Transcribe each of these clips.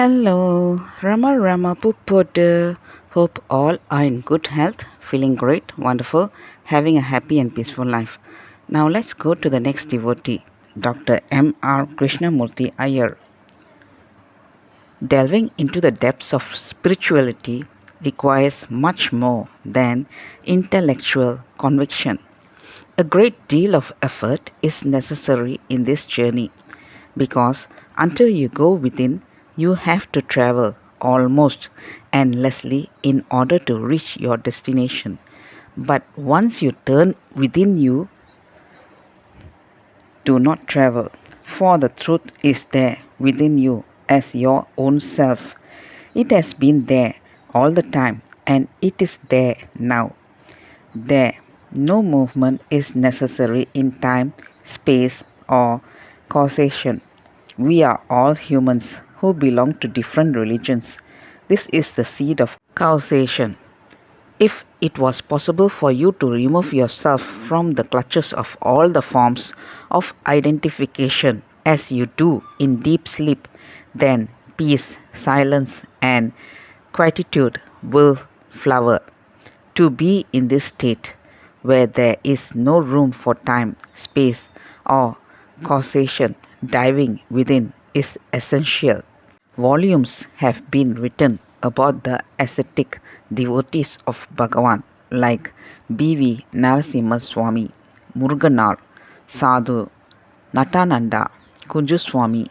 Hello, Rama Pupodu. Hope all are in good health, feeling great, wonderful, having a happy and peaceful life. Now let's go to the next devotee, Dr. M.R.KriahnamurtiIyer. Delving into the depths of spirituality requires much more than intellectual conviction. A great deal of effort is necessary in this journey because until you go within, you have to travel almost endlessly in order to reach your destination. But once you turn within, you do not travel, for the truth is there within you as your own self. It has been there all the time and it is there now. There, no movement is necessary in time, space, or causation. We are all humans who belong to different religions. This is the seed of causation. If it was possible for you to remove yourself from the clutches of all the forms of identification as you do in deep sleep, then peace, silence, and quietude will flower. To be in this state, where there is no room for time, space, or causation, diving within is essential. Volumes have been written about the ascetic devotees of Bhagavan like B.V. Narasimha Swami, Muruganar, Sadhu, Natananda, Kunjuswami,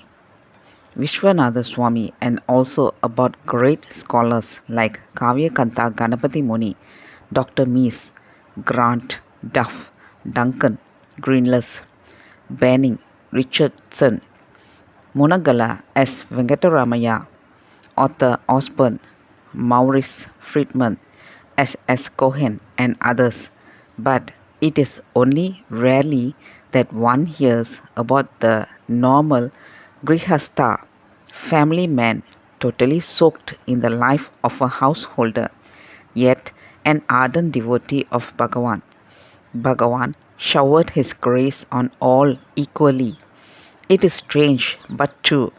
Vishwanatha Swami, and also about great scholars like Kavyakanta Ganapati Muni, Dr. Mees, Grant, Duff, Duncan, Greenless, Banning, Richardson, Munagala S. Venkataramaya, Arthur Osborne, Maurice Friedman, S. Cohen, and others. But it is only rarely that one hears about the normal Grihastha, family man, totally soaked in the life of a householder, yet an ardent devotee of Bhagavan. Bhagavan showered his grace on all equally. It is strange but true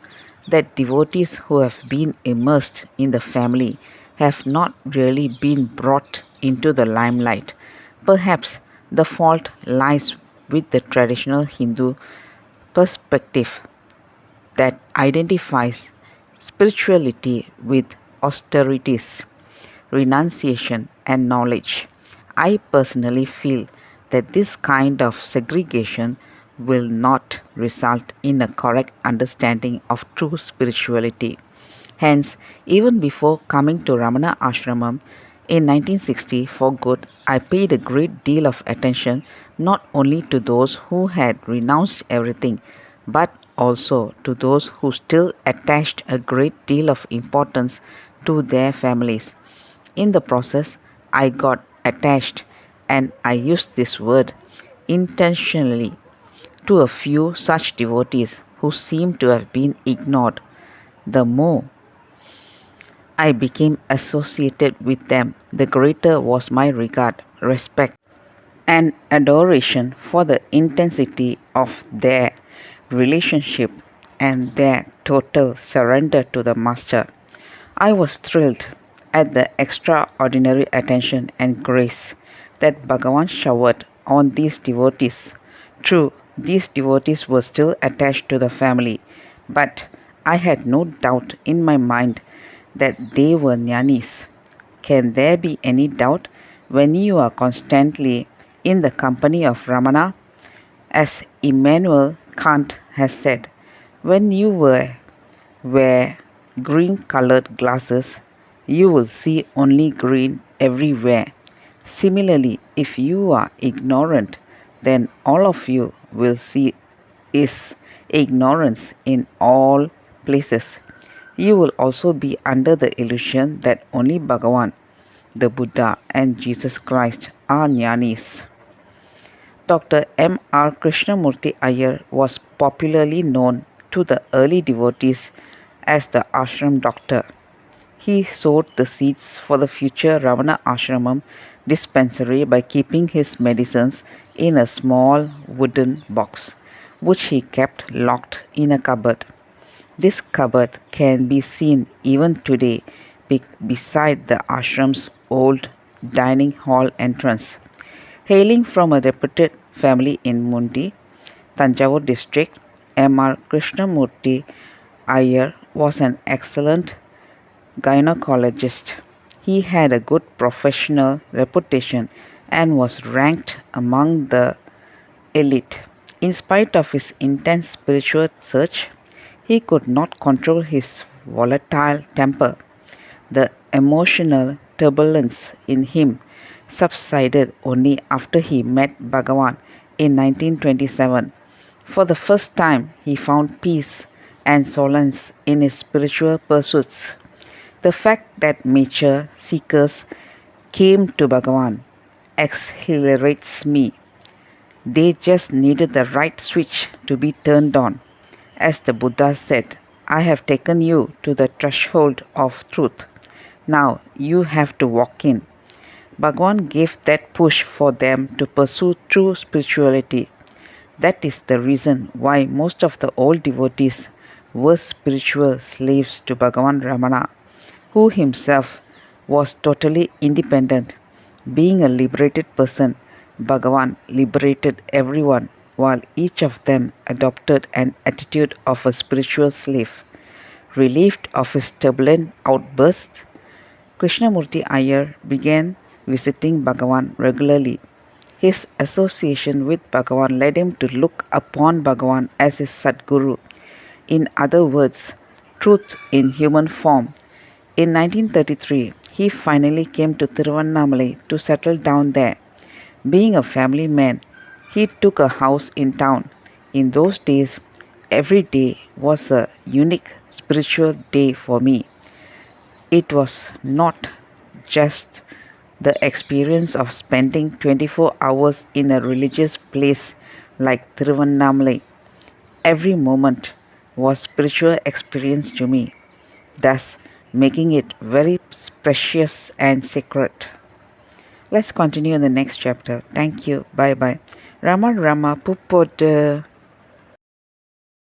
that devotees who have been immersed in the family have not really been brought into the limelight. Perhaps the fault lies with the traditional Hindu perspective that identifies spirituality with austerities, renunciation, and knowledge. I personally feel that this kind of segregation will not result in a correct understanding of true spirituality. Hence, even before coming to Ramana Ashramam in 1960 for good, I paid a great deal of attention not only to those who had renounced everything, but also to those who still attached a great deal of importance to their families. In the process, I got attached, and I use this word intentionally, to a few such devotees who seem to have been ignored. The more I became associated with them, the greater was my regard, respect, and adoration for the intensity of their relationship and their total surrender to the Master. I was thrilled at the extraordinary attention and grace that Bhagavan showered on these devotees. True, these devotees were still attached to the family, but I had no doubt in my mind that they were jnanis. Can there be any doubt when you are constantly in the company of Ramana? As Immanuel Kant has said, when you wear green colored glasses, you will see only green everywhere. Similarly, if you are ignorant, then all of you will see is ignorance in all places. You will also be under the illusion that only Bhagavan, the Buddha, and Jesus Christ are jnanis. Dr. M.R.KriahnamurtiIyer was popularly known to the early devotees as the ashram doctor. He sowed the seeds for the future Ramana Ashramam dispensary by keeping his medicines in a small wooden box, which he kept locked in a cupboard. This cupboard can be seen even today beside the ashram's old dining hall entrance. Hailing from a reputed family in Mundi, Tanjavur district, M.R. Iyer was an excellent gynecologist. He had a good professional reputation and was ranked among the elite. In spite of his intense spiritual search, he could not control his volatile temper. The emotional turbulence in him subsided only after he met Bhagavan in 1927. For the first time, he found peace and solace in his spiritual pursuits. The fact that nature seekers came to Bhagavan exhilarates me. They just needed the right switch to be turned on. As the Buddha said, I have taken you to the threshold of truth. Now you have to walk in. Bhagavan gave that push for them to pursue true spirituality. That is the reason why most of the old devotees were spiritual slaves to Bhagavan Ramana, who himself was totally independent. Being a liberated person, Bhagavan liberated everyone, while each of them adopted an attitude of a spiritual slave. Relieved of his turbulent outbursts, Krishnamurti Iyer began visiting Bhagavan regularly. His association with Bhagavan led him to look upon Bhagavan as his Sadguru. In other words, truth in human form. In 1933, he finally came to Tiruvannamalai to settle down there. Being a family man, he took a house in town. In those days, every day was a unique spiritual day for me. It was not just the experience of spending 24 hours in a religious place like Tiruvannamalai. Every moment was spiritual experience to me, thus making it very precious and sacred. Let's continue in the next chapter. Thank you. Bye bye. Rama Rama Pupoda.